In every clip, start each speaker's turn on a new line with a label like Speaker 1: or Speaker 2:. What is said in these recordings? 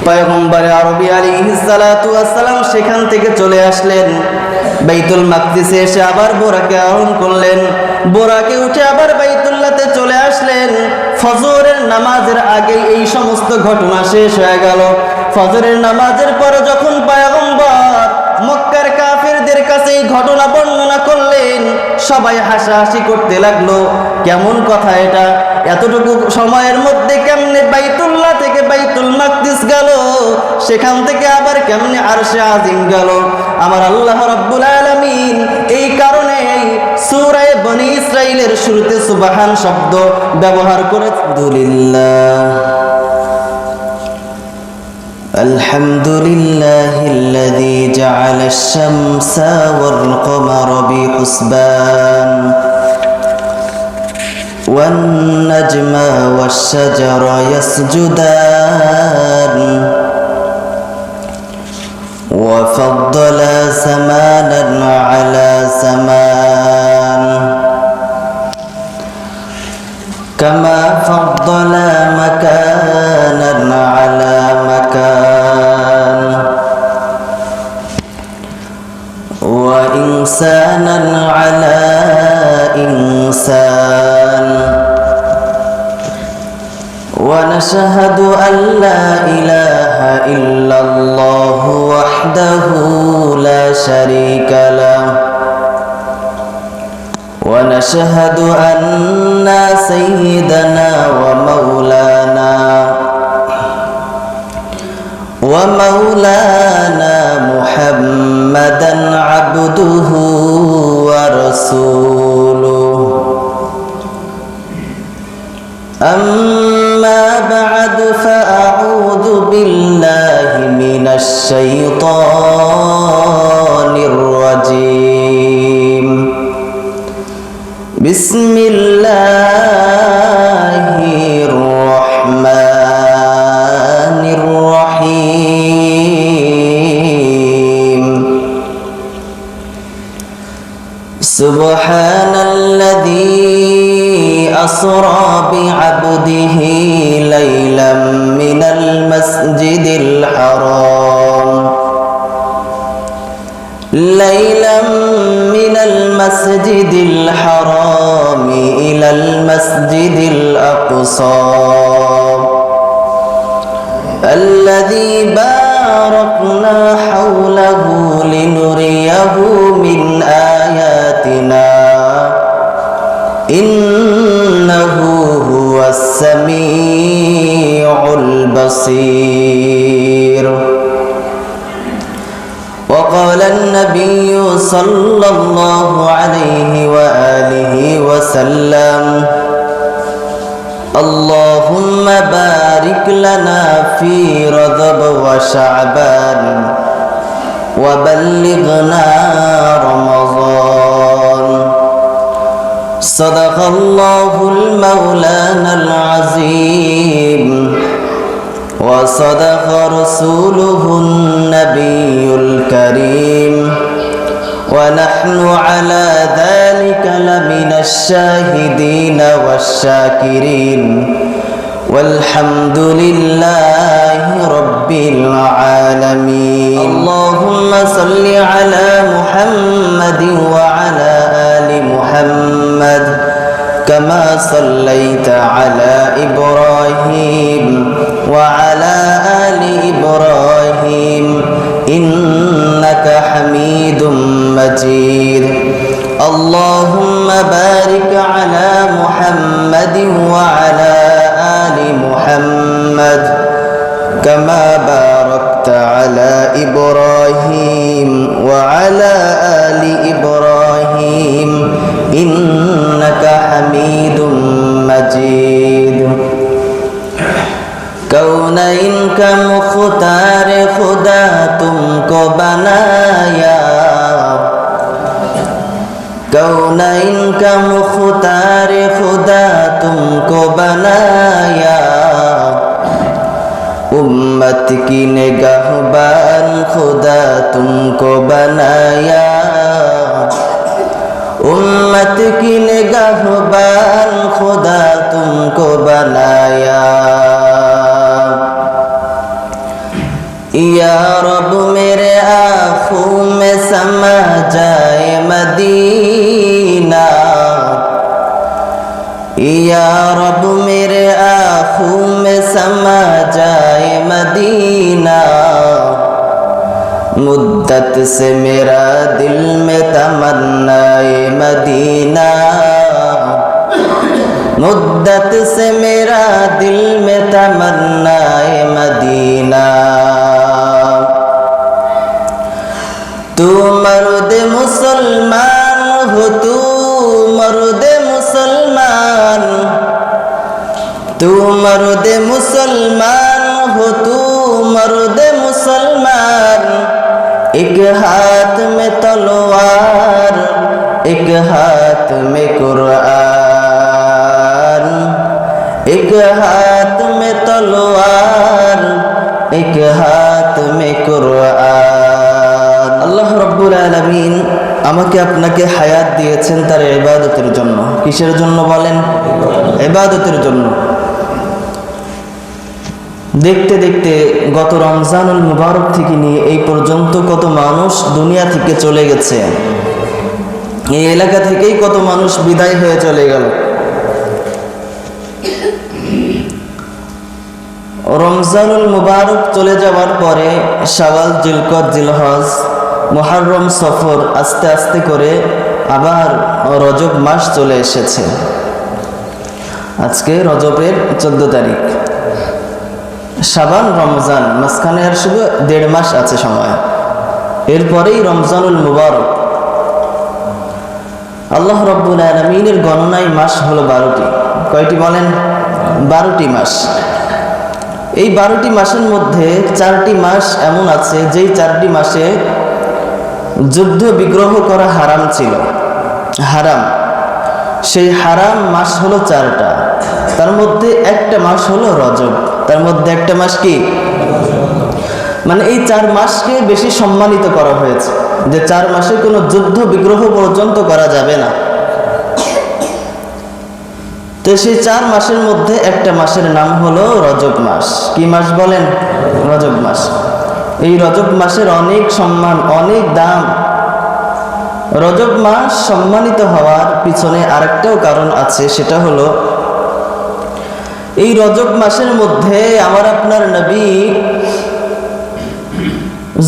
Speaker 1: পয়গম্বর আরবি আলাইহিস সালাতু ওয়াস সালাম সেখান থেকে চলে আসলেন, বাইতুল মাকদিসে এসে আবার বোরাকে আরোহণ করলেন। বোরাকে উঠে আবার বাইতুল্লাহতে চলে আসলেন। ফজরের নামাজের আগে এই সমস্ত ঘটনা শেষ হয়ে গেল। ফজরের নামাজের পরে যখন পয়গম্বর মক্কার কাফিরদের কাছে এই ঘটনা বর্ণনা করলেন, সবাই হাসাহাসি করতে লাগলো। কেমন কথা এটা, এতটুকু সময়ের মধ্যে কেমনে বাইতুল্লাহ থেকে বাইতুল মাকদিস গেল, সেখান থেকে আবার কেমনে আরশে আজিম গেল। আমার আল্লাহ রাব্বুল আলামিন এই কারণে সূরা বনী ইসরাঈলের শুরুতে সুবহান শব্দ ব্যবহার করে। আলহামদুলিল্লাহিল্লাযী জাআলাশ শামসা ওয়াল কমারা বিহুসবান ওয়ান নাজমা ওয়াশ শাজারা ইয়াসজুদান ওয়া ফাদ্দালা সামানান আলা সামান কামা ফাদ্দালা মাকানান আলা মাকান ওয়া ইনসানান আলা ইনসান ওয়া নাশহাদু আল্লা ইলাহা ইল্লাল্লাহু ওয়াহদাহু লা শারীকা লাহু ونشهد أن سيدنا ومولانا محمدا عبده ورسوله أما بعد فأعوذ بالله من الشيطان الرجيم بسم الله الرحمن الرحيم سبحان الذي أسرى بعبده ليلا من المسجد الحرام المسجد الحرام إلى المسجد الأقصى الذي باركنا حوله لنريه من آياتنا إنه هو السميع البصير. وقال النبي صلى الله عليه وآله وسلم اللهم بارك لنا في رجب وشعبان وبلغنا رمضان. صدق الله المولانا العظيم وصدق رسوله النبي الكريم ونحن على ذلك لمن الشاهدين والشاكرين والحمد لله رب العالمين. اللهم صل على محمد وعلى آل محمد كما صليت على إبراهيم وعلى آل إبراهيم إنك حميد مجيد. اللهم بارك على محمد وعلى آل محمد كما باركت على إبراهيم وعلى آل إبراهيم إنك حميد مجيد. कौनैन का मुख्तार खुदा तुमको बनाया, कौनैन का मुख्तार खुदा तुमको बनाया, उम्मत की निगाहबान खुदा तुमको बनाया, उम्मत की निगाहबान खुदा तुमको बनाया. या रब मेरे आँखों में समा जाए मदीना, या रब मेरे आँखों में समा जाए मदीना, मुद्दत से मेरा दिल में तमन्नाए मदीना, मुद्दत से मेरा दिल में तमन्नाए मदीना। तू मर्द मुसलमान हो, तू मर्द मुसलमान, तू मर्द मुसलमान हो, तू मर्द मुसलमान। एक हाथ में तलवार, एक हाथ में कुरान, एक हाथ में तलवार, एक हाथ में कुरान। আল্লাহ রাব্বুল আলামিন আমাকে আপনাকে হায়াত দিয়েছেন তার ইবাদতের জন্য। কিসের জন্য বলেন? ইবাদতের জন্য। দেখতে দেখতে গত রমজানুল মুবারক থেকে নিয়ে এই পর্যন্ত কত মানুষ দুনিয়া থেকে চলে গেছে, এই এলাকা থেকেই কত মানুষ বিদায় হয়ে চলে গেল। রমজানুল মুবারক চলে যাওয়ার পরে শাওয়াল, জিলকদ, জিলহজ, মুহররম, সফর, আস্তে আস্তে করে আবার রজব মাস চলে এসেছে। আজকে রজবের 14 তারিখ। শাবান, রমজান, মাঝখানে আর শুধু 1.5 মাস আছে সময়, এরপরেই রমজানুল মুবারক। আল্লাহ রাব্বুল আলামিনের গণনায় মাস হলো 12টি। কয়টি বলেন? 12টি মাস। এই 12টি মাসের মধ্যে 4টি মাস এমন আছে যেই 4টি মাসে যুদ্ধ বিগ্রহ করা হারাম ছিল, হারাম। সেই হারাম মাস হলো 4টা, তার মধ্যে একটা মাস হলো রজব। তার মধ্যে একটা মাস কি? মানে এই 4 মাসকে বেশি সম্মানিত করা হয়েছে, যে 4 মাসে কোনো যুদ্ধ বিগ্রহ পর্যন্ত করা যাবে না। তো সেই 4 মাসের মধ্যে একটা মাসের নাম হলো রজব মাস। কি মাস বলেন? রজব মাস। এই রজব মাসের অনেক সম্মান, অনেক দাম। রজব মাস সম্মানিত হওয়ার পিছনে আরেকটাও কারণ আছে, সেটা হলো এই রজব মাসের মধ্যে আমার আপনার নবী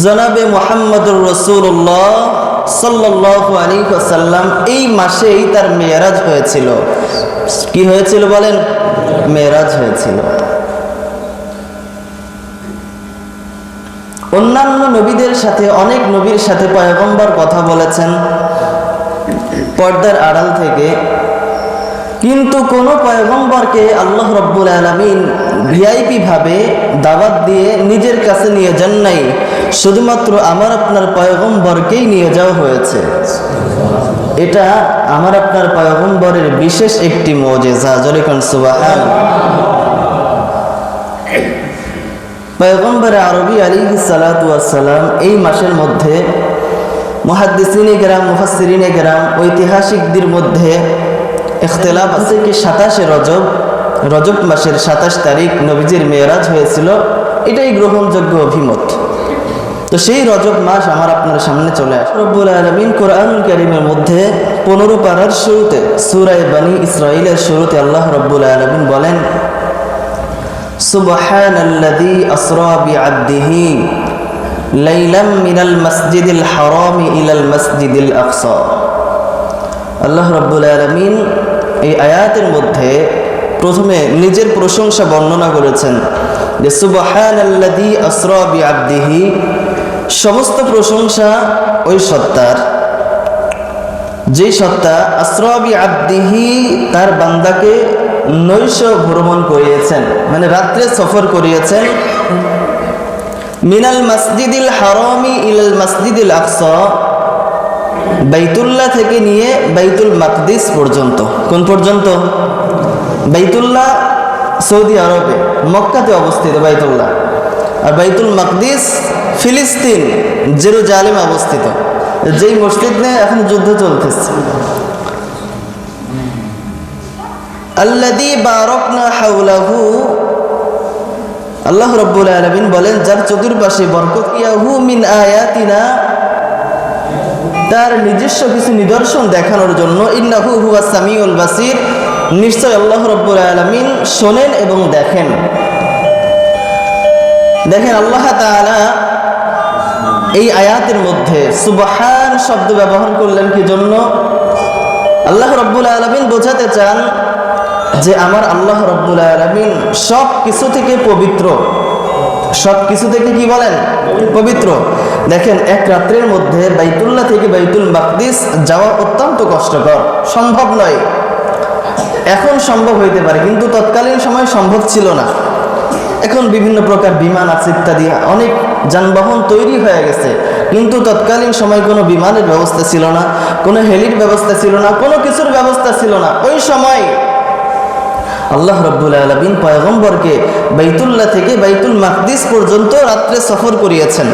Speaker 1: জনাবে মুহাম্মদুর রাসূলুল্লাহ সাল্লাল্লাহু আলাইহি ওয়াসাল্লাম এই মাসেই তার মেরাজ হয়েছিল। কি হয়েছিল বলেন? মেরাজ হয়েছিল। অন্যান্য নবীদের সাথে, অনেক নবীর সাথে পয়গম্বর কথা বলেছেন পর্দার আড়াল থেকে, কিন্তু কোন পয়গম্বরকে আল্লাহ রাব্বুল আলামিন ভিআইপি ভাবে দাওয়াত দিয়ে নিজের কাছে নিয়ে যান নাই। শুধুমাত্র আমার আপনার পয়গম্বরকেই নিয়ে যাওয়া হয়েছে। এটা আমার আপনার পয়গম্বরের বিশেষ একটি মুজিজা। জোরে কোন সুবহানাল্লাহ। পয়গম্বর আরবি আলাইহিস সালাতু ওয়াস সালাম এই মাসের মধ্যে মুহাদ্দিসিনে কেরাম, মুফাসসিরিনে কেরাম, ঐতিহাসিকদের মধ্যে ইখতিলাফ আছে কি 27 রজব, রজব মাসের 27 তারিখ নবীজির মেরাজ হয়েছিল। এটাই গ্রহণযোগ্য অভিমত। তো সেই রজব মাস আমার আপনার সামনে চলে আসে। রব্বুল আলামিন কোরআনুল কারীমের মধ্যে 15 পারার শুরুতে, সূরা বনী ইসরাঈলের শুরুতে আল্লাহ রব্বুল আলামিন বলেন, সুবহানাল্লাযী আসরা বিআবদিহি লাইলাম মিনাল মাসজিদিল হারামি ইলাল মাসজিদিল আকসা। আল্লাহ রাব্বুল আলামিন এই আয়াতের মধ্যে প্রথমে নিজের প্রশংসা বর্ণনা করেছেন যে সুবহানাল্লাযী আসরা বিআবদিহি, সমস্ত প্রশংসা ওই সত্তার, যেই সত্তা আসরা বিআবদিহি তার বান্দাকে নৈশ ভ্রমণ করিয়েছেন, মানে রাত্রে সফর করিয়েছেন, মিনাল মাসজিদিল হারামি ইলাল মাসজিদিল আকসা, বাইতুল্লাহ থেকে নিয়ে বাইতুল মাকদিস পর্যন্ত। কোন পর্যন্ত? বাইতুল্লাহ সৌদি আরবে, মক্কাতে অবস্থিত বাইতুল্লাহ, আর বাইতুল মাকদিস ফিলিস্তিন, জেরুজালেমে অবস্থিত, যেই মসজিদ নিয়ে এখন যুদ্ধ চলতেছে। আল্লাযী বারাকনা হাওলাহু আল্লাহ রাব্বুল আলামিন বলেন, যার চতুর্পাশে বরকত ইয়াহু মিন আয়াতিনা, তার নিজস্ব কিছু নিদর্শন দেখানোর জন্য, ইন্নাহু হুয়াস সামিউল বাসির, নিশ্চয় আল্লাহ রাব্বুল আলামিন শোনেন এবং দেখেন। দেখেন আল্লাহ তাআলা এই আয়াতের মধ্যে সুবহান শব্দ ব্যবহার করলেন কি জন্য? আল্লাহ রাব্বুল আলামিন বোঝাতে চান যে আমার আল্লাহ রাব্বুল আলামিন সব কিছু থেকে পবিত্র। সব কিছু থেকে কি বলেন? পবিত্র। দেখেন এক রাত্রের মধ্যে বাইতুল্লাহ থেকে বাইতুল মাকদিস যাওয়া অত্যন্ত কষ্টকর, সম্ভব নয়। এখন সম্ভব হইতে পারে, কিন্তু তৎকালীন সময় সম্ভব ছিল না। এখন বিভিন্ন প্রকার বিমান আছে ইত্যাদি, অনেক যানবাহন তৈরি হয়ে গেছে, কিন্তু তৎকালীন সময় কোনো বিমানের ব্যবস্থা ছিল না, কোনো হেলির ব্যবস্থা ছিল না, কোনো কিছুর ব্যবস্থা ছিল না। ওই সময় আল্লাহ রাব্বুল আলামিন পয়গম্বরকে বাইতুল্লাহ থেকে বাইতুল মাকদিস পর্যন্ত রাত্রে সফর করিয়েছেন।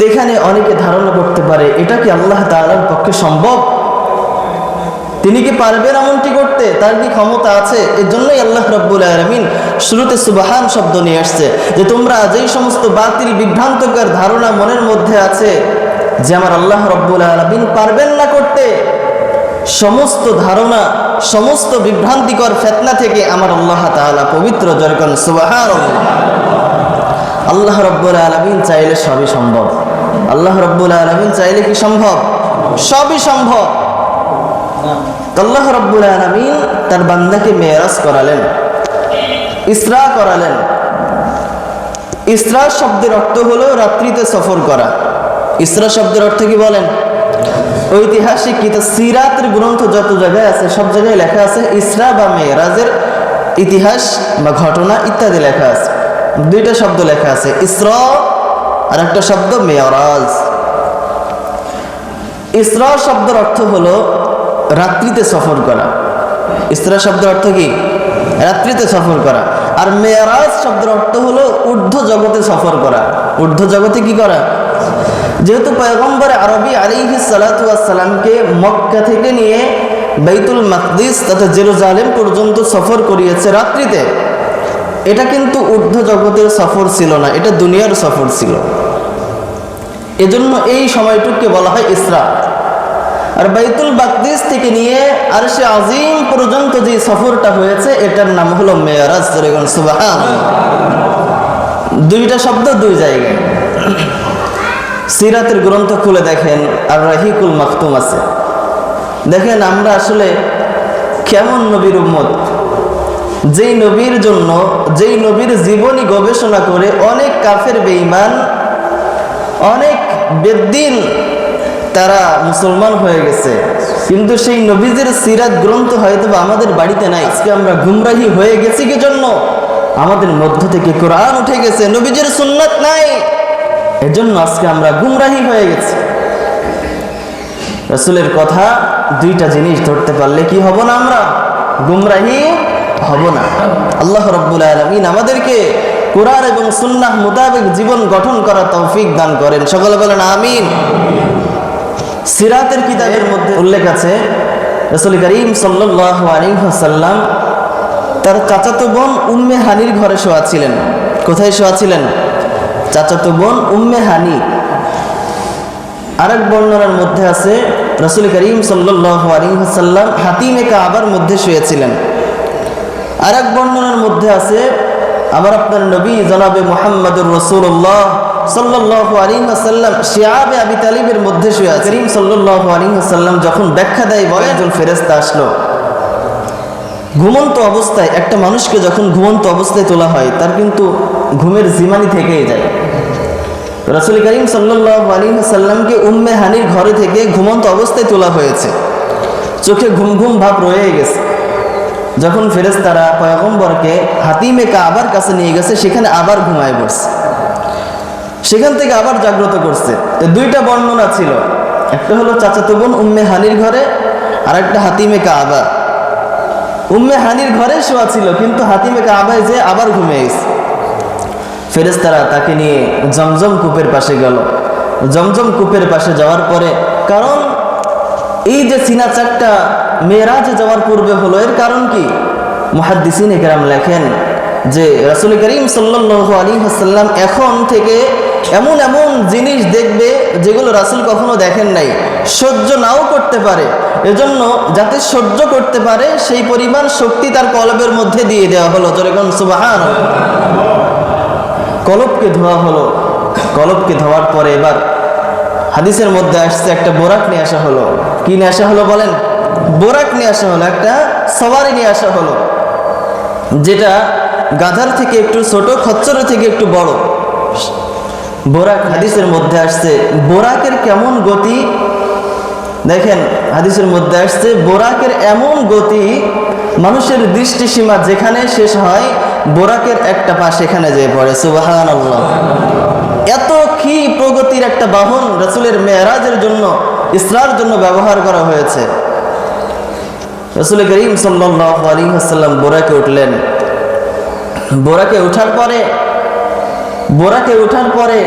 Speaker 1: এখানে অনেকে ধারণা করতে পারে এটা কি আল্লাহ তাআলার পক্ষে সম্ভব? তিনি কি পারবেন এমনটি করতে? তার কি ক্ষমতা আছে? এর জন্যই আল্লাহ রাব্বুল আলামিন শুরুতে সুবহান শব্দ নিয়ে আসছে, যে তোমরা যেই সমস্ত বাতিল বিভ্রান্তকর ধারণা মনের মধ্যে আছে যে আমার আল্লাহ রাব্বুল আলামিন পারবেন না করতে, সমস্ত ধারণা, সমস্ত বিভ্রান্তিকর ফিতনা থেকে আমার আল্লাহ তাআলা পবিত্র। যেরকম সুবহানাল্লাহ। আল্লাহ রাব্বুল আলামিন চাইলে সবই সম্ভব। আল্লাহ রাব্বুল আলামিন চাইলে কি সম্ভব? সবই সম্ভব। আল্লাহ রাব্বুল আলামিন তার বান্দাকে মেরাজ করালেন, ইসরা করালেন। ইসরা শব্দের অর্থ হলো রাত্রিতে সফর করা। ইসরা শব্দের অর্থ কি বলেন? ঐতিহাসিক কিতাব সিরাতের গ্রন্থ যত জায়গায় আছে সব জায়গায় লেখা আছে ইসরা বা মেরাজের ইতিহাস বা ঘটনা ইত্যাদি লেখা আছে। দুইটা শব্দ লেখা আছে, ইসরা আর একটা শব্দ মেরাজ। ইসরা শব্দের অর্থ হলো রাত্রিতে সফর করা। ইসরা শব্দের অর্থ কি? রাত্রিতে সফর করা। আর মেরাজ শব্দের অর্থ হলো ঊর্ধ্ব জগতে সফর করা। ঊর্ধ্ব জগতে কি করা? যেহেতু পয়গম্বর আরবি আলাইহিস সালাতু ওয়াস সালামকে মক্কা থেকে নিয়ে বাইতুল মাকদিস তথা জেরুজালেম পর্যন্ত সফর করিয়েছে রাত্রিতে, এটা কিন্তু ঊর্ধ্ব জগতের সফর ছিল না, এটা দুনিয়ার সফর ছিল। এজন্য এই সময়টুকুকে বলা হয় ইসরা। আর বাইতুল মাকদিস থেকে নিয়ে আরশে আজিম পর্যন্ত যে সফরটা হয়েছে এটার নাম হলো মেরাজ। সুবহানাল্লাহ। দুইটা শব্দ দুই জায়গায়। সিরাতের গ্রন্থ খুলে দেখেন, আর রাহিকুল মাকতুম আছে। দেখেন আমরা আসলে কেমন নবীর উম্মত, যেই নবীর জন্য, যেই নবীর জীবনী গবেষণা করে অনেক কাফের বেঈমান, অনেক বেদ্দিন তারা মুসলমান হয়ে গেছে, কিন্তু সেই নবীদের সিরাত গ্রন্থ হয়তো আমাদের বাড়িতে নাই। আজকে আমরা গুমরাহি হয়ে গেছি কি জন্য? আমাদের মধ্য থেকে কোরআন উঠে গেছে, নবীজির সুন্নাত নাই, এজন্য আজকে আমরা গুমরাহি হয়ে গেছি। রাসূলের কথা দুইটা জিনিস ধরতে পারলে কি হব না? আমরা গুমরাহি হব না। আল্লাহ রাব্বুল আলামিন আমাদেরকে কোরআন এবং সুন্নাহ মোতাবেক জীবন গঠন করার তৌফিক দান করেন। সকলে বলেন আমিন। সিরাতের কিতাবের মধ্যে উল্লেখ আছে রাসূল করিম সাল্লাল্লাহু আলাইহি ওয়াসাল্লাম তার চাচাতো বোন উম্মে হানির ঘরে শোয়া ছিলেন। কোথায় শোয়া ছিলেন? চাচাতো বোন উম্মে হানি। আরেক বর্ণনার মধ্যে আছে রাসূল করিম সাল্লাল্লাহু আলাইহি ওয়াসাল্লাম হাতিমে কাবার মধ্যে শুয়েছিলেন। আরেক বর্ণনার মধ্যে আছে আমার আপনার নবী জনাবে মুহাম্মদুর রাসূলুল্লাহ সাল্লাল্লাহু আলাইহি ওয়াসাল্লাম শিয়াবে আবি তালিবের মধ্যে শুয়ে আছেন। করিম সাল্লাল্লাহু আলাইহি ওয়াসাল্লাম যখন ব্যাখ্যা দেয় বলে একজন ফেরেশতা আসলো। ঘুমন্ত অবস্থায় একটা মানুষকে যখন ঘুমন্ত অবস্থায় তোলা হয় তার কিন্তু ঘুমের জিমানি থেকেই যায়। রাসূল করিম সাল্লাল্লাহু আলাইহি ওয়াসাল্লামকে উম্মে হানির ঘরে থেকে ঘুমন্ত অবস্থায় তোলা হয়েছে, চোখে ঘুম ঘুম ভাব রয়ে গেছে। যখন ফেরেশতারা পয়গম্বরকে হাতিমে কাবার কাছে নিয়ে গেছে সেখানে আবার ঘুমায় পড়ছে, সেখান থেকে আবার জাগ্রত করছে। দুইটা বর্ণনা ছিল, একটা হলো চাচাতো বোন উম্মে হানির ঘরে, আর একটা হাতিমে কাবা। উম্মে হানির ঘরে শোয়া ছিল, কিন্তু হাতিমে কাবায় যে আবার ঘুমিয়ে গেছে। ফেরেশতারা তাকে নিয়ে জমজম কূপের পাশে গেল। জমজম কূপের পাশে যাওয়ার পরে, কারণ এই যে সিনা চারটা মেরাজে যাওয়ার পূর্বে হলো, এর কারণ কি? মুহাদ্দিসিন ইকরাম লেখেন যে রাসূল করিম সাল্লাল্লাহু আলাইহি ওয়াসাল্লাম এখন থেকে এমন এমন জিনিস দেখবে যেগুলো রাসূল কখনো দেখেন নাই, সহ্য নাও করতে পারে। এজন্য যাতে সহ্য করতে পারে সেই পরিমাণ শক্তি তার কলবের মধ্যে দিয়ে দেওয়া হলো। যেরকম সুবহানাল্লাহ, কলবকে ধোয়া হলো। কলবকে ধোয়ার পরে এবার হাদিসের মধ্যে আসছে একটা বোরাক নিয়ে আসা হলো। কি নিয়ে আসা হলো বলেন? বোরাক নিয়ে আসা হলো, একটা সওয়ারি নিয়ে আসা হলো, যেটা গাধার থেকে একটু ছোট, খচ্চরের থেকে একটু বড়। বোরাক হাদিসের মধ্যে আসছে, বোরাকের কেমন গতি দেখেন। হাদিসের মধ্যে আসছে বোরাকের এমন গতি, মানুষের দৃষ্টিসীমা যেখানে শেষ হয় বোরাকের একটা পা সেখানে যেয়ে পড়ে। সুবহানাল্লাহ, এত কি প্রগতির একটা বাহন রাসূলের মেরাজের জন্য, ইসরার জন্য ব্যবহার করা হয়েছে। রাসূল করিম সাল্লাল্লাহু আলাইহি ওয়াসাল্লাম বোরাকে উঠলেন। বোরাকে ওঠার পরে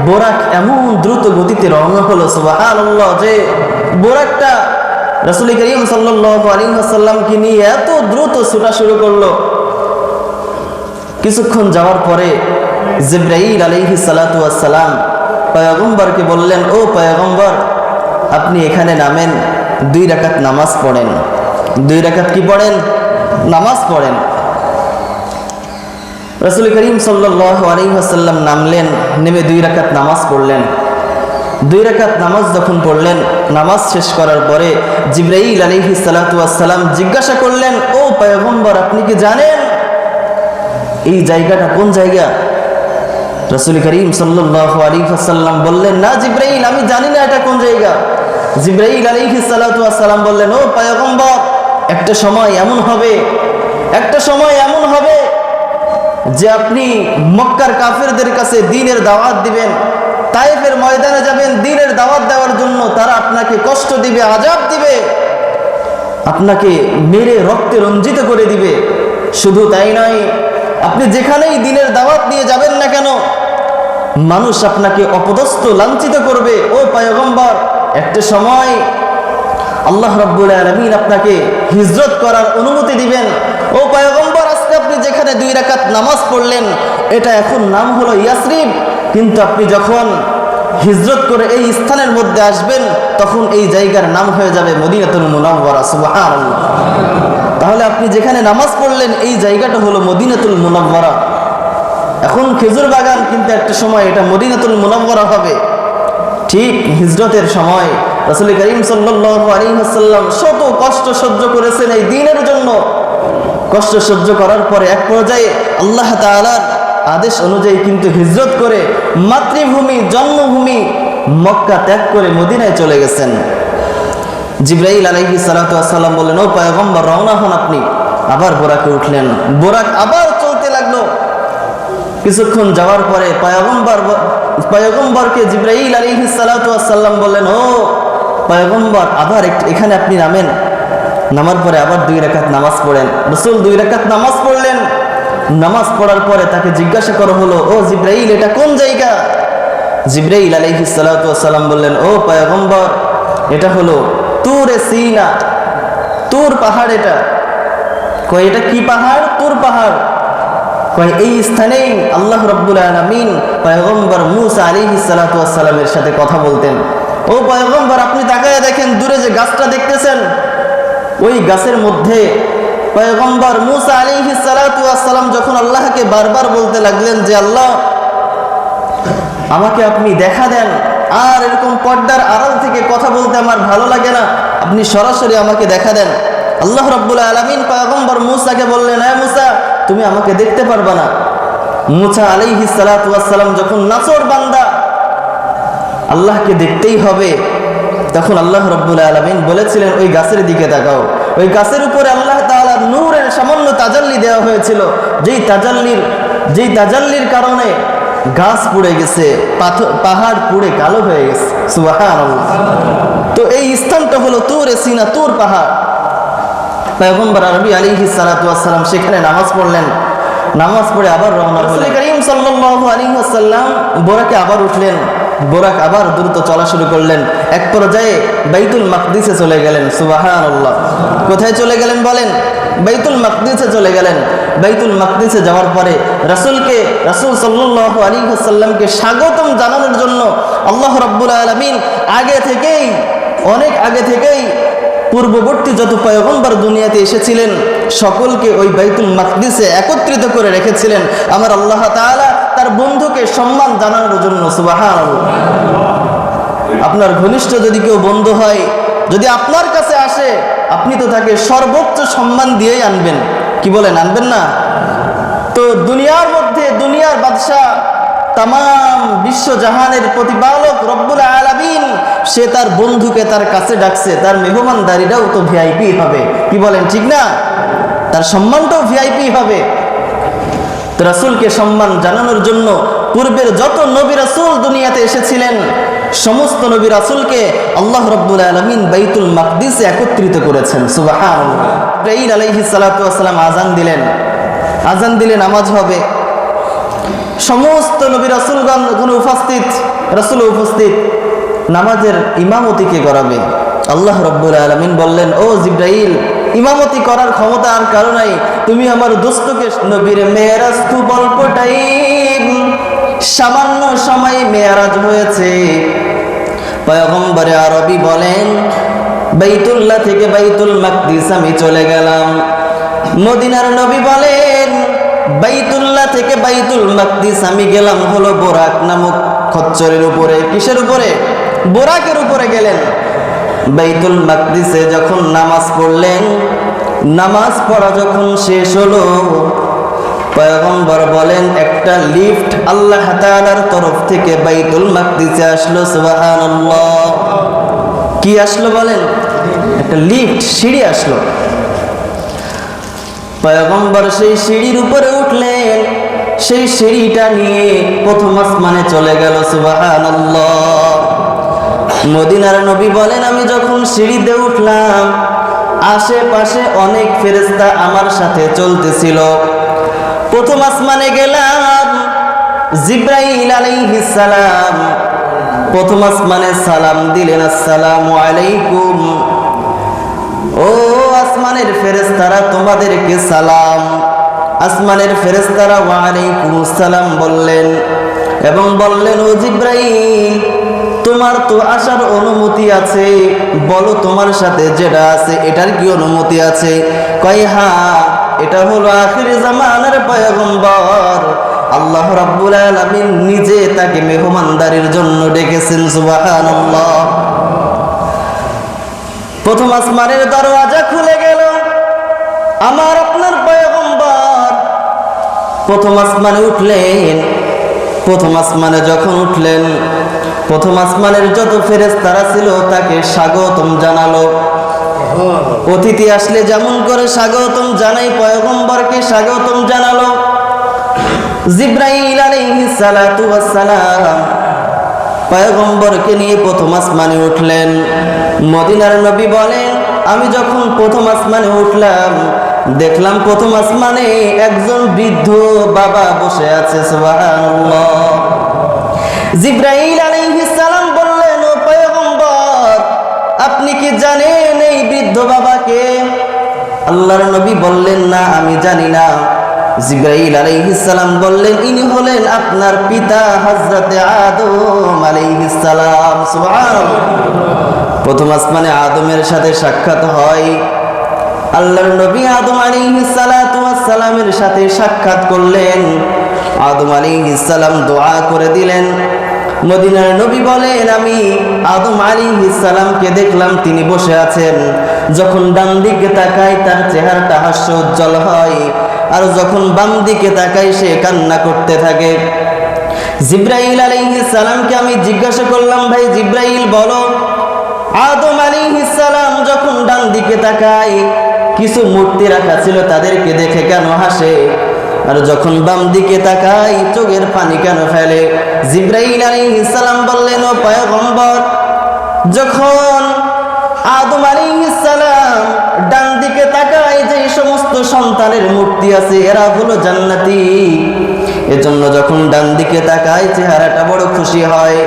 Speaker 1: বোরাক এমন দ্রুত গতিতে রওনা হলো সুবহানাল্লাহ, যে বোরাকটা রাসূল করিম সাল্লাল্লাহু আলাইহি ওয়াসাল্লামকে নিয়ে এত দ্রুত ছোটা শুরু করলো। কিছুক্ষণ যাওয়ার পরে জিবরাইল আলাইহিস সালাতু ওয়াস সালাম পয়গম্বরকে বললেন, ও পয়গম্বর, আপনি এখানে নামেন, 2 রাকাত নামাজ পড়েন। 2 রাকাত কি পড়েন? নামাজ পড়েন। রাসূল করিম সাল্লাল্লাহু আলাইহি ওয়াসাল্লাম নামলেন, নেমে 2 রাকাত নামাজ পড়লেন। 2 রাকাত নামাজ যখন পড়লেন, নামাজ শেষ করার পরে জিবরাইল আলাইহিস সালাতু ওয়াস সালাম জিজ্ঞাসা করলেন, ও পয়গম্বর, আপনি কি জানেন এই জায়গাটা কোন জায়গা? রাসূল করিম সাল্লাল্লাহু আলাইহি ওয়াসাল্লাম বললেন, না জিবরাইল, আমি জানি না এটা কোন জায়গা। জিবরাইল আলাইহিস সালাতু ওয়াস সালাম বললেন, ও পয়গম্বর, একটা সময় এমন হবে যে আপনি মক্কার কাফেরদের কাছে দ্বীনের দাওয়াত দিবেন, তায়েফের ময়দানে যাবেন দ্বীনের দাওয়াত দেওয়ার জন্য, তারা আপনাকে কষ্ট দিবে, আযাব দিবে, আপনাকে মেরে রক্তে রঞ্জিত করে দিবে। শুধু তাই নয়, আপনি যেখানেই দ্বীনের দাওয়াত নিয়ে যাবেন না কেন, মানুষ আপনাকে অপদস্থ, লাঞ্ছিত করবে। ও পয়গম্বর, একটা সময় আল্লাহ রাব্বুল আলামিন আপনাকে হিজরত করার অনুমতি দিবেন। ও পয়গম্বর, আজকে আপনি যেখানে 2 রাকাত নামাজ পড়লেন, এটা এখন নাম হলো ইয়াসরিব, কিন্তু আপনি যখন হিজরত করে এই স্থানের মধ্যে আসবেন, তখন এই জায়গার নাম হয়ে যাবে মদিনাতুল মুনাওয়ারা। সুবহানাল্লাহ, তাহলে আপনি যেখানে নামাজ পড়লেন এই জায়গাটা হলো মদিনাতুল মুনাওয়ারা। এখন খেজুর বাগান, কিন্তু একটা সময় এটা মদিনাতুল মুনাওয়ারা হবে। ঠিক হিজরতের সময় রাসূল করিম সাল্লাল্লাহু আলাইহি ওয়াসাল্লাম শত কষ্ট সহ্য করেছেন এই দ্বীনের জন্য। কষ্ট সহ্য করার পরে এক পর্যায়ে আল্লাহ তাআলার আদেশ অনুযায়ী কিন্তু হিজরত করে মাতৃভূমি, জন্মভূমি মক্কা ত্যাগ করে মদিনায় চলে গেছেন। জিবরাইল আলাইহিস সালাতু ওয়াস সালাম বললেন, ও পয়গম্বর, রওনা হন আপনি। আবার বোরাকে উঠলেন, বোরাক আবার চলতে লাগলো। কিছুক্ষণ যাওয়ার পরে পয়গম্বরকে জিবরাইল আলাইহিস সালাতু ওয়াস সালাম বললেন, ও পয়গম্বর, আবার এখানে আপনি নামেন। নামার পরে আবার 2 রাকাত নামাজ পড়েন। রাসূল 2 রাকাত নামাজ পড়লেন। নামাজ পড়ার পরে তাকে জিজ্ঞাসা করা হলো, ও জিবরাইল, এটা কোন জায়গা? জিবরাইল আলাইহিস সালাতু ওয়াস সালাম বললেন, ও পয়গম্বর, এটা হলো তুরে সিনা, তুর পাহাড়। এটা কয়, এটা কি পাহাড়? তুর পাহাড়। কয়, এই স্থানেই আল্লাহ রাব্বুল আলামিন পয়গম্বর মূসা আলাইহিস সালাতু ওয়াস সালামের সাথে কথা বলতেন। ও পয়গম্বর, আপনি তাকায় দেখেন, দূরে যে গাছটা দেখতেছেন, ওই গাছের মধ্যে পয়গম্বর মূসা আলাইহিস সালাতু ওয়াস সালাম যখন আল্লাহকে বারবার বলতে লাগলেন যে, আল্লাহ, আমাকে আপনি দেখা দেন, আর এরকম পর্দার আড়াল থেকে কথা বলতে আমার ভালো লাগে না, আপনি সরাসরি আমাকে দেখা দেন। আল্লাহ রাব্বুল আলামিন পয়গম্বর মূসাকে বললেন, হে মূসা, তুমি আমাকে দেখতে পারবা না। মূসা আলাইহিস সালাতু ওয়াস সালাম যখন নাছর বান্দা, আল্লাহকে দেখতেই হবে, তখন আল্লাহ রাব্বুল আলামিন বলেছিলেন, ওই গাছের দিকে তাকাও। ওই গাছের উপরে আল্লাহ তাআলা নূরের সামান্য তাজাল্লি দেওয়া হয়েছিল, যেই তাজাল্লির কারণে গাছ পুড়ে গেছে, পাহাড় পুড়ে কালো হয়ে গেছে। সুবহানাল্লাহ। তো এই স্থানটা হলো তুরে সিনা, তুর পাহাড়। পয়গম্বর আরবি আলাইহিস সালাতু ওয়াস সালাম সেখানে নামাজ পড়লেন। নামাজ পড়ে আবার রওনা হলেন। রাসূল করিম সাল্লাল্লাহু আলাইহি ওয়াসাল্লাম বোরাকে আবার উঠলেন। বোরাক আবার দ্রুত চলা শুরু করলেন। এক পর্যায়ে বাইতুল মাকদিসে চলে গেলেন। সুবহানাল্লাহ। কোথায় চলে গেলেন বলেন? বাইতুল মাকদিসে চলে গেলেন। বাইতুল মাকদিসে যাওয়ার পরে রাসূল সাল্লাল্লাহু আলাইহি ওয়াসাল্লামকে স্বাগতম জানানোর জন্য আল্লাহ রাব্বুল আলামিন অনেক আগে থেকেই পূর্ববর্তী যত পয়গম্বর দুনিয়াতে এসেছিলেন সকলকে ওই বাইতুল মাকদিসে একত্রিত করে রেখেছিলেন আমার আল্লাহ তাআলা তার বন্ধুকে সম্মান জানানোর জন্য। সুবহানাল্লাহ। আপনার ঘনিষ্ঠ যদি কেউ বন্ধু হয়, যদি আপনার কাছে আসে, আপনি তো তাকে সর্বোচ্চ সম্মান দিয়েই আনবেন, কি বলেন, আনবেন না? তো দুনিয়ার মধ্যে দুনিয়ার বাদশা, তাম বিশ্বজাহানের প্রতিপালক রব্বুল আলামিন সে তার বন্ধুকে তার কাছে ডাকছে, তার মেহমানদারিটাও তো ভিআইপি হবে, কি বলেন, ঠিক না? তার সম্মানটাও ভিআইপি হবে। তো রাসূলকে সম্মান জানানোর জন্য পূর্বের যত নবী রাসূল দুনিয়াতে এসেছিলেন সমস্ত নবী রাসূলকে আল্লাহ রাব্বুল আলামিন বাইতুল মাকদিসে একত্রিত করেছেন। সুবহানাল্লাহ। জিবরাইল আলাইহিস সালাতু ওয়াস সালাম আযান দিলে নামাজ হবে। সমস্ত নবী রাসূলগণ রাসূল উপস্থিত, নামাজের ইমামতি কে করাবে? আল্লাহ রাব্বুল আলামিন বললেন, ও জিবরাইল, ইমামতি করার ক্ষমতা আর কারো নাই, তুমি আমার দোস্তকে। নবীর মেরাজ খুব অল্প টাইম, সামান্য সময় মেরাজ হয়েছে। পয়গম্বরে আরবি বলেন, বাইতুল্লাহ থেকে বাইতুল মাকদিস আমি চলে গেলাম। মদিনার নবী বলেন, বাইতুল্লাহ থেকে বাইতুল মাকদিস আমি গেলাম হলো বোরাক নামক খচ্চরের উপরে। কিসের উপরে? বোরাকের উপরে গেলেন। বাইতুল মাকদিসে যখন নামাজ পড়লেন, নামাজ পড়া যখন শেষ হলো, পয়গম্বর বলেন একটা লিফট আল্লাহ তাআলার তরফ থেকে বাইতুল মাকদিসে আসলো। সুবহানাল্লাহ। কি আসলো বলেন? একটা লিফট, সিঁড়ি আসলো। পয়গম্বর সেই সিঁড়ির উপরে উঠলেন, সেই সিঁড়িটা নিয়ে প্রথম আসমানে চলে গেল। সুবহানাল্লাহ। মদিনার নবী বলেন, আমি যখন সিঁড়িতে উঠলাম আশেপাশে অনেক ফেরেশতা আমার সাথে চলতেছিল। প্রথম আসমানে গেলাম, জিবরাইল আলাইহিস সালাম প্রথম আসমানে সালাম দিলেন, আসসালামু আলাইকুম। ও আসমানের ফেরেশতারা, তোমাদেরকে সালাম। আসমানের ফেরেশতারা ওয়া আলাইকুমুস সালাম বললেন এবং বললেন, ও জিবরাইল, তোমার তো আসার অনুমতি আছে, বলো তোমার সাথে যেটা আছে এটার কি অনুমতি আছে? কয় হ্যাঁ, এটা হলো আখির জামানার পয়গম্বর, আল্লাহ রাব্বুল আলামিন নিজে তাকে মেহমানদারির জন্য ডেকেছেন। সুবহানাল্লাহ। প্রথম আসমানের দরওয়াজা খুলে গেল, আমার আপনার পয়গম্বর প্রথম আসমানে উঠলেন। প্রথম আসমানে যখন উঠলেন, প্রথম আসমানের যত ফেরেশতারা ছিল তাকে স্বাগতম জানালো। অতিথি আসলে যেমন করে স্বাগতম জানাই, পয়গম্বরকে স্বাগতম জানালো। জিবরাইল আলাইহিস সালাতু ওয়াস সালাম পয়গম্বরকে নিয়ে প্রথম আসমানে উঠলেন। মদিনার নবী বলেন, আমি যখন প্রথম আসমানে উঠলাম দেখলাম প্রথম আসমানে একজন বৃদ্ধ বাবা বসে আছে। সুবহানাল্লাহ। জিবরাইল আলাইহিস সালাম বললেন, ও পয়গম্বর, আপনি কি জানেন এই বৃদ্ধ বাবাকে? আল্লাহর নবী বললেন, না, আমি জানি না। জিবরাইল আলাইহিস সালাম বললেন, ইনি হলেন আপনার পিতা হযরতে আদম আলাইহিস সালাম। সুবহানাল্লাহ। প্রথম আসমানে আদমের সাথে সাক্ষাৎ হয়। আল্লাহর নবী আদম আলাইহিস সালাতু ওয়াস সালামের সাথে সাক্ষাৎ করলেন। আদম আলাইহিস সালাম দোয়া করে দিলেন। মদিনার নবী বলেন, আমি আদম আলাইহিস সালামকে দেখলাম তিনি বসে আছেন। যখন ডান দিকে তাকাই তার চেহারাটা হাস্যোজ্জ্বল হয়, আর যখন বাম দিকে তাকাই সে কান্না করতে থাকে। জিবরাইল আলাইহিস সালামকে আমি জিজ্ঞাসা করলাম, ভাই জিবরাইল বলো, আদম আলাইহিস সালাম যখন ডান দিকে তাকায় কিছু মূর্তি রাখা ছিল তাদেরকে দেখে কেন হাসে, আর যখন বাম দিকে তাকায় চোখের পানি কেন ফেলে? জিবরাইল আলাইহিস সালাম বললেন, ও পয়গম্বর, যখন আদম আলাইহিস সালাম ডান দিকে তাকায় যে সমস্ত সন্তানের মূর্তি আছে এরা হলো জান্নাতি, এজন্য যখন ডান দিকে তাকায় চেহারাটা বড় খুশি হয়।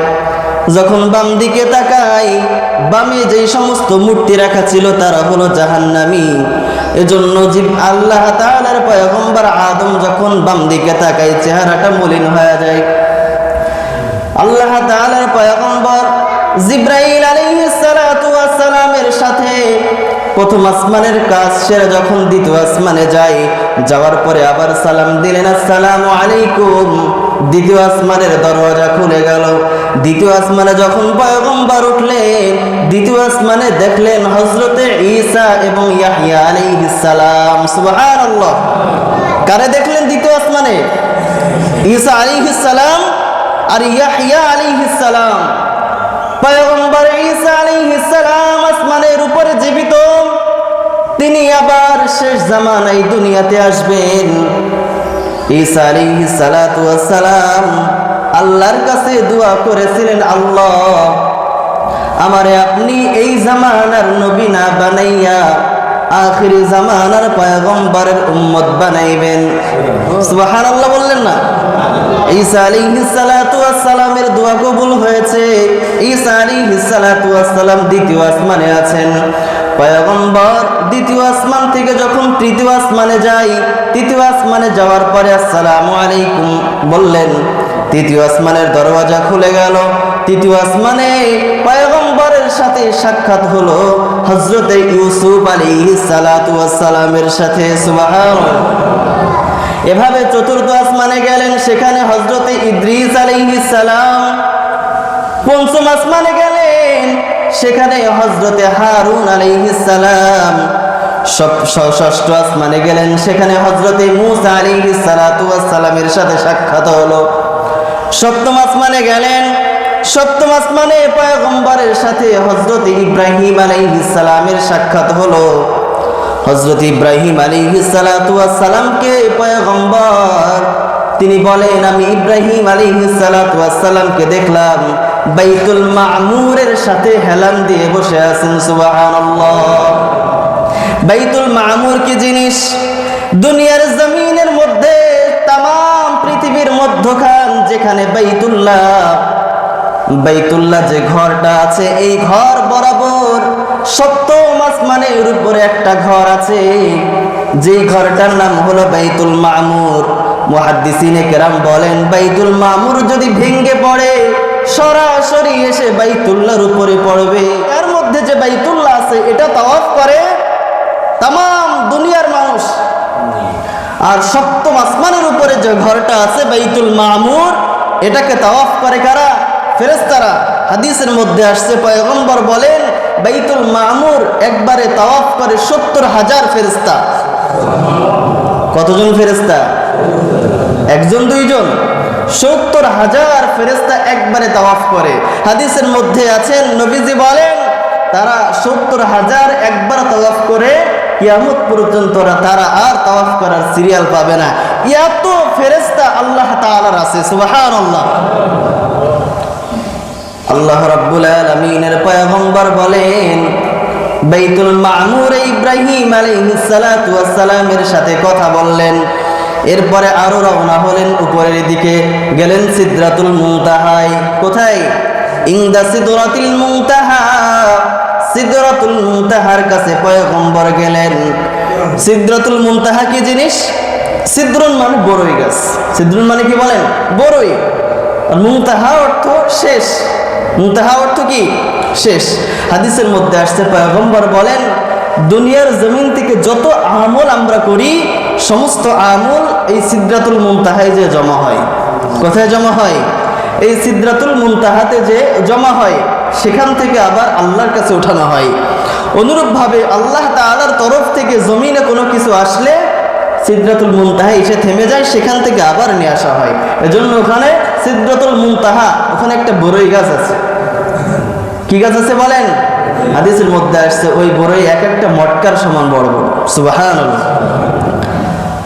Speaker 1: যখন বাম দিকে তাকাই বামে যে সমস্ত মূর্তি রাখা ছিল তারা হলো জাহান্নামী। এজন্য আল্লাহ তাআলার পয়গম্বর আদম যখন বাম দিকে তাকায় চেহারাটা মলিন হয়ে যায়। আল্লাহ তাআলার পয়গম্বর জিবরাইল আলাইহিস সালাতু ওয়াস সালামের সাথে প্রথম আসমানের কাজ সেরে যখন দ্বিতীয় আসমানে যায়, যাওয়ার পরে আবার সালাম দিলেন, আসসালামু আলাইকুম। দ্বিতীয় আসমানের দরজা খুলে গেল। দ্বিতীয় আসমানে যখন পয়গম্বর উঠলেন, দ্বিতীয় আসমানে দেখলেন হযরতে ঈসা এবং ইয়াহইয়া আলাইহিস সালাম। সুবহানাল্লাহ। কারে দেখলেন দ্বিতীয় আসমানে? ঈসা আলাইহিস সালাম আর ইয়াহইয়া আলাইহিস সালাম। পয়গম্বর ঈসা আলাইহিস সালাম আসমানের উপরে জীবিত, তিনি আবার শেষ জামানায় দুনিয়াতে আসবেন। ঈসা আলাইহিস সালাতু ওয়াস সালাম আল্লাহর কাছে দোয়া করেছিলেন, আল্লাহ আমারে আপনি এই জামানার নবী না বানাইয়া আখিরি জামানার পয়গম্বরের উম্মত বানাইবেন। সুবহানাল্লাহ বললেন না? ঈসা আলাইহিস সালাতু ওয়াস সালামের দোয়া কবুল হয়েছে। ঈসা আলাইহিস সালাতু ওয়াস সালাম দ্বিতীয় আসমানে আছেন। পয়গম্বর দ্বিতীয় আসমান থেকে যখন তৃতীয় আসমানে যায়, তৃতীয় আসমানে যাওয়ার পরে আসসালামু আলাইকুম বললেন, তৃতীয় আসমানের দরওয়াজা খুলে গেল। তৃতীয় আসমানে পয়গম্বরের সাথে সাক্ষাৎ হলো হযরতে ইউসুফ আলাইহিস সালাতু ওয়াস সালামের সাথে। সুবহানাল্লাহ। এভাবে চতুর্থ আসমানে গেলেন, সেখানে হযরতে ইদ্রিস আলাইহিস সালাম। পঞ্চম আসমানে গেলেন, সেখানে হযরতে হারুন আলাইহিস সালাম। ষষ্ঠ আসমানে গেলেন, সেখানে হযরতে মূসা আলাইহিস সালাতু ওয়াস সালামের সাথে সাক্ষাৎ হলো। সপ্তম আসমানে গেলেন, সপ্তম আসমানে পয়গম্বরের সাথে হযরতে ইব্রাহিম আলাইহিস সালামের সাক্ষাৎ হলো। হযরত ইব্রাহিম আলাইহিস সালাতু ওয়াস সালামকে পয়গম্বর তিনি বলেন, আমি ইব্রাহিম আলাইহিস সালাতু ওয়াস সালামকে দেখলাম বাইতুল মামুরের সাথে হেলান দিয়ে বসে আছেন। সুবহানাল্লাহ। বাইতুল মামুর কি জিনিস? দুনিয়ার জমিনের মধ্যে তাম পৃথিবীর মধ্যখান যেখানে বাইতুল্লাহ যে ঘরটা আছে, এই ঘর বরাবর সপ্তম আসমানের উপরে একটা ঘর আছে, যে ঘরটার নাম হলো বাইতুল মামুর। মুহাদ্দিসিনে কেরাম বলেন, বাইতুল মামুর যদি ভেঙে পড়ে সরাসরি এসে বাইতুল্লাহর উপরে পড়বে। এর মধ্যে যে বাইতুল্লাহ আছে এটা তাওয়াফ করে তাম দুনিয়ার মানুষ। আর সপ্তম আসমানের উপরে যে ঘরটা আছে বাইতুল মামুর, এটাকে তাওয়াফ করে কারা? ফেরেশতারা। হাদিসের মধ্যে আসছে, পয়গম্বর বলেন বাইতুল মামুর একবারে তাওয়াফ করে ৭০,০০০ ফেরেশতা। কতজন ফেরেশতা? একজন দুইজন? ৭০,০০০ ফেরেশতা একবারে তাওয়াফ করে। হাদিসের মধ্যে আছেন, নবীজি বলেন তারা ৭০,০০০ একবার তাওয়াফ করে কিয়ামত পর্যন্ত তারা আর তাওয়াফ করার সিরিয়াল পাবে না। এত ফেরেশতা আল্লাহ তাআলার আছে। সুবহানাল্লাহ। আল্লাহ রাব্বুল আলামিনের পয়গম্বর বলেন, বাইতুল মামুরে ইব্রাহিম আলাইহিস সালাতু ওয়াস সালামের সাথে কথা বললেন। এরপরে আরো রওনা হলেন উপরের দিকে, গেলেন সিদরাতুল মুনতাহায়। কোথায়? ইনদা সিদরাতুল মুনতাহা। সিদরাতুল মুনতাহার কাছে পয়গম্বর গেলেন। সিদরাতুল মুনতাহা কি জিনিস? সিদরুন মানে বড়ই গাছ। সিদরুন মানে কি বলেন? বড়ই। আর মুনতাহা অর্থ শেষ। মুনতাহা অর্থ কি? শেষ। হাদিসের মধ্যে আসছে, পয়গম্বর বলেন দুনিয়ার জমিন থেকে যত আমল আমরা করি সমস্ত আমল এই সিদরাতুল মুনতাহায় যে জমা হয়। কোথায় জমা হয়? এই সিদরাতুল মুনতাহাতে যে জমা হয়, সেখান থেকে আবার আল্লাহর কাছে ওঠানো হয়। অনুরূপভাবে আল্লাহ তাআলার তরফ থেকে জমিনে কোনো কিছু আসলে সিদরাতুল মুনতাহা এসে থেমে যায়, সেখান থেকে আবার নিয়ে আসা হয়। এজন্য ওখানে সিদরাতুল মুনতাহা, ওখানে একটা বড়ই গাছ আছে। কি গাছ আছে বলেন? হাদিসের মধ্যে আসছে ওই বড়ই এক একটা মটকার সমান বড় বড়। সুবহানাল্লাহ।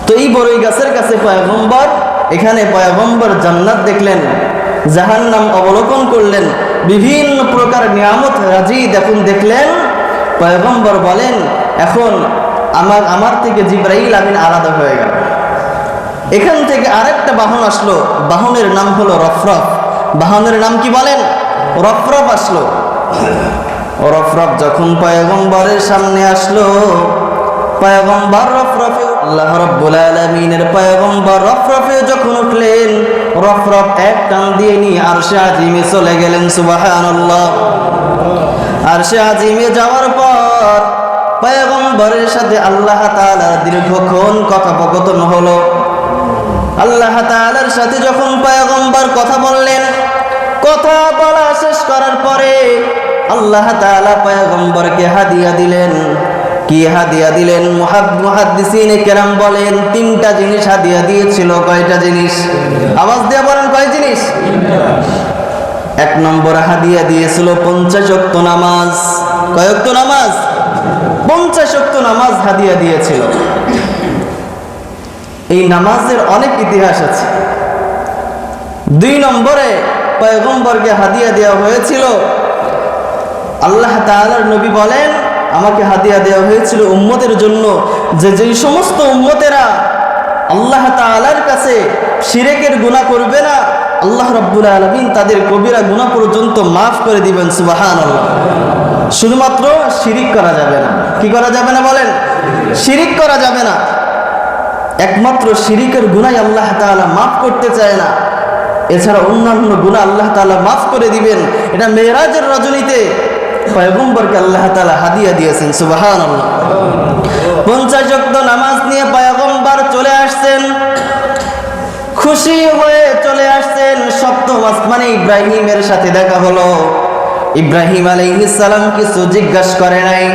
Speaker 1: তো এই বড়ই গাছের কাছে পয়গম্বর, এখানে পয়গম্বর জান্নাত দেখলেন, জাহান্নাম অবলোকন করলেন, বিভিন্ন প্রকার নিয়ামত রাজি দেখলেন। পয়গম্বর বলেন এখন আমার থেকে জিবরাইল আমিন আলাদা হয়ে গেল। এখান থেকে আরেকটা বাহন আসলো, বাহনের নাম হলো রফরফ। বাহনের নাম কি বলেন? রফরফ আসলো। রফরফ যখন পয়গম্বরের সামনে আসলো, পয়গম্বর রফরফে আল্লাহ রাব্বুল আলামিনের পয়গম্বর রফরফে যখন উঠলেন, রফরফ এক টান দিয়ে নিয়ে আরশে আজিমে চলে গেলেন। সুবহানাল্লাহ। আরশে আজিমে যাওয়ার পর পয়গম্বরের সাথে আল্লাহ তাআলার দীর্ঘক্ষণ কথোপকথন হলো। আল্লাহ তাআলার সাথে যখন পয়গম্বর কথা বললেন, কথা বলা শেষ করার পরে আল্লাহ তাআলা পয়গম্বরকে হাদিয়া দিলেন। কি হাদিয়া দিলেন? মুহাদ্দিসিনে কেরাম বলেন 3টা জিনিস হাদিয়া দিয়েছিল। কয়টা জিনিস? আওয়াজ দিয়ে বলেন, কয় জিনিস? 1 নম্বর হাদিয়া দিয়েছিল 50 ওয়াক্ত নামাজ। কয় ওয়াক্ত নামাজ? 50 ওয়াক্ত নামাজ হাদিয়া দিয়েছিল। এই নামাজের অনেক ইতিহাস আছে। 2 নম্বরে পয়গম্বরকে হাদিয়া দেওয়া হয়েছিল, আল্লাহ তাআলার নবী বলেন, আমাকে হাদিয়া দেওয়া হয়েছিল উম্মতের জন্য, যে যেই সমস্ত উম্মতেরা আল্লাহ তাআলার কাছে শিরকের গুনাহ করবে না, আল্লাহ রাব্বুল আলামিন তাদের কবিরা গুনাহ পর্যন্ত মাফ করে দিবেন। সুবহানাল্লাহ। শুধুমাত্র শিরিক করা যাবে না। কি করা যাবে না বলেন? শিরিক করা যাবে না। একমাত্র শিরিকের গুনাহ আল্লাহ তাআলা মাফ করতে চায় না, এছাড়া অন্যান্য গুনাহ আল্লাহ তাআলা মাফ করে দিবেন। এটা মেরাজের রজনীতে পয়গম্বরকে আল্লাহ তাআলা হাদিয়া দিয়েছেন। সুবহানাল্লাহ। 50 ওয়াক্ত নামাজ নিয়ে পয়গম্বর চলে আসছেন, খুশি হয়ে চলে আসছেন। সপ্তম আসমানে ইব্রাহিমের সাথে দেখা হলো। ইব্রাহিম আলাইহিস সালাম কিছু জিজ্ঞাসা করে নাই।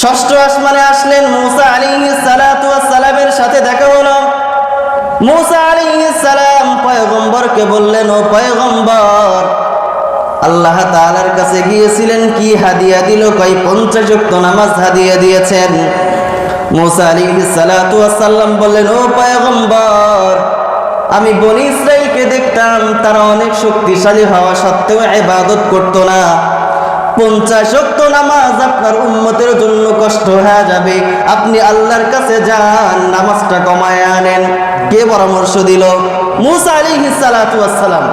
Speaker 1: ষষ্ঠ আসমানে আসলেন, মুসা আলাইহিস সালাতু ওয়াস সালামের সাথে দেখা হলো। মুসা আলাইহিস সালাম পয়গম্বরকে বললেন, ও পয়গম্বর, আল্লাহ তাআলার কাছে গিয়েছিলেন, কি হাদিয়া দিল? কয় 50 ওয়াক্ত নামাজ হাদিয়া দিয়েছেন। মুসা আলাইহিস সালাতু ওয়াস সালাম বললেন, ও পয়গম্বর, আমি বনি ইসরাইলকে দেখতাম, তারা অনেক শক্তিশালী হওয়া সত্ত্বেও ইবাদত করত না। 50 ওয়াক্ত নামাজ আপনার উম্মতের জন্য কষ্ট হয়ে যাবে, আপনি আল্লাহর কাছে যান, নামাজটা কমায় আনেন। কে পরামর্শ দিল? মুসা আলাইহিস সালাতু ওয়াস সালাম।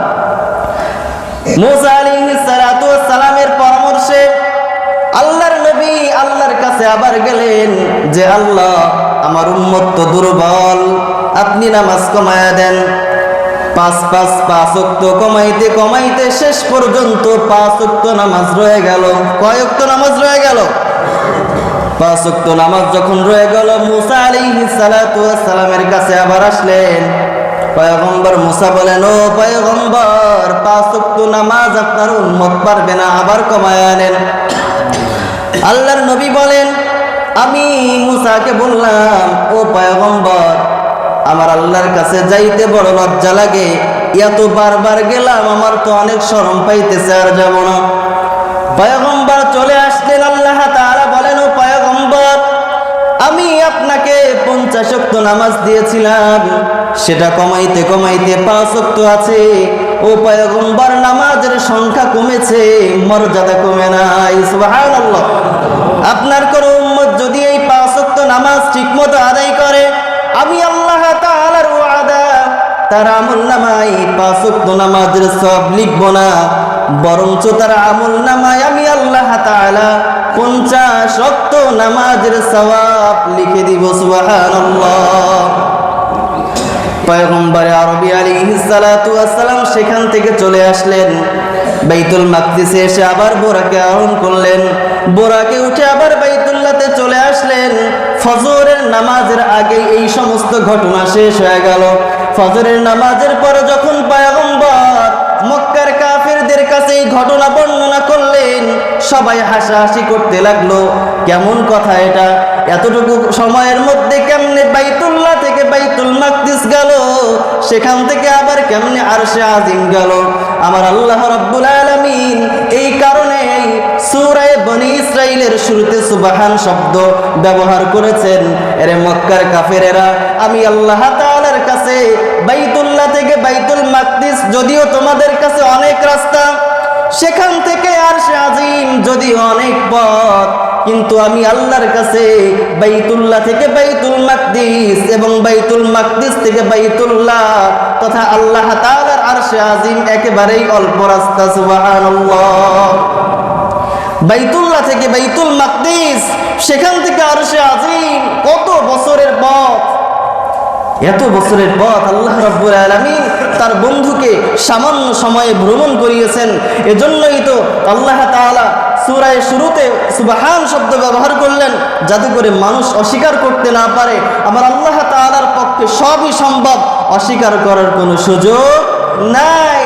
Speaker 1: মুসা আলাইহিস সালাতু ওয়াস সালামের পরামর্শে আল্লাহর নবী আল্লাহর কাছে আবার গেলেন যে, আল্লাহ, আমার উম্মত তো দুর্বল, আপনি নামাজ কমায়া দেন। 5 ওয়াক্ত কমাইতে কমাইতে শেষ পর্যন্ত 5 ওয়াক্ত নামাজ রয়ে গেল। কয় ওয়াক্ত নামাজ রয়ে গেল? 5 ওয়াক্ত নামাজ যখন রয়ে গেল, মুসা আলাইহিস সালাতু ওয়াস সালামের কাছে আবার আসলেন। পয়গম্বর মুসা বলেন, ও পয়গম্বর, 5 ওয়াক্ত নামাজ আপনার উম্মত পারবে না, আবার কমায় আনেন। আল্লাহর নবী বলেন, আমি মুসাকে বললাম, ও পয়গম্বর, আমার আল্লাহর কাছে যাইতে বড় লজ্জা লাগে, এত বারবার গেলাম, আমার তো অনেক শরম পাইতেছে, আর যাব না। পয়গম্বর চলে আসলেন। আল্লাহ তাআলা বলেন, ও পয়গম্বর, আমি আপনাকে 50 ওয়াক্ত নামাজ দিয়েছিলাম, সেটা কমাইতে কমাইতে 5 ওয়াক্ত আছে। ও পয়গম্বর, নামাজের সংখ্যা কমেছে, মর্যাদা কমে নাই। সুবহানাল্লাহ। আপনার কোন উম্মত যদি এই 5 ওয়াক্ত নামাজ ঠিকমতো আদায় করে, আমি আল্লাহ তাআলার ওয়াদা, তার আমলনামায় 5 ওয়াক্ত নামাজের সওয়াব লিখব না, বরঞ্চ তার আমলনামায় আমি আল্লাহ তাআলা 50 ওয়াক্ত নামাজের সওয়াব লিখে দিব। সুবহানাল্লাহ। পয়গম্বর আরবি আলাইহিস সালাতু ওয়াস সালাম সেখান থেকে চলে আসলেন। বাইতুল মাকদিসে এসে আবার বোরাকে আরোহণ করলেন। বোরাকে উঠে আবার বাইতুল্লাহতে চলে আসলেন। ফজরের নামাজের আগে এই সমস্ত ঘটনা শেষ হয়ে গেল। ফজরের নামাজের পরে যখন পয়গম্বর মক্কার কাফেরদের কাছে এই ঘটনা বর্ণনা করলেন, সবাই হাসাহাসি করতে লাগলো। কেমন কথা এটা? এতটুকু সময়ের মধ্যে কেমনে বাইতুল্লাহ থেকে বাইতুল মাকদিস গেল, সেখান থেকে আবার কেমনে আরশে আজিম গেল? আমার আল্লাহ রাব্বুল আলামিন এই কারণে সূরা বনি ইসরাইলের শুরুতে সুবহান শব্দ ব্যবহার করেছেন। এরে মক্কার কাফেরেরা, আমি আল্লাহ তাআলার কাছে বাইতুল্লাহ থেকে বাইতুল মাকদিস যদিও তোমাদের কাছে অনেক রাস্তা, সেখান থেকে আরশে আজিম যদিও অনেক পথ, কিন্তু আমি আল্লাহর কাছে বাইতুল্লাহ থেকে বাইতুল মাকদিস এবং বাইতুল মাকদিস থেকে বাইতুল্লাহ তথা আল্লাহ তাআলার আরশে আজিম একেবারেই অল্প রাস্তা। সুবহানাল্লাহ। বাইতুল্লাহ থেকে বাইতুল মাকদিস, সেখান থেকে আরশে আজিম, কত বছরের পথ। এত বছরের পথ আল্লাহ রাব্বুল আলামিন তার বন্ধুকে সামান্য সময়ে ভ্রমণ করিয়েছেন। এজন্যই তো আল্লাহ তাআলা সূরায়ে শুরুতে সুবহান শব্দ ব্যবহার করলেন, যাতে করে মানুষ অস্বীকার করতে না পারে। আমার আল্লাহ তাআলার পক্ষে সবই সম্ভব, অস্বীকার করার কোনো সুযোগ নাই।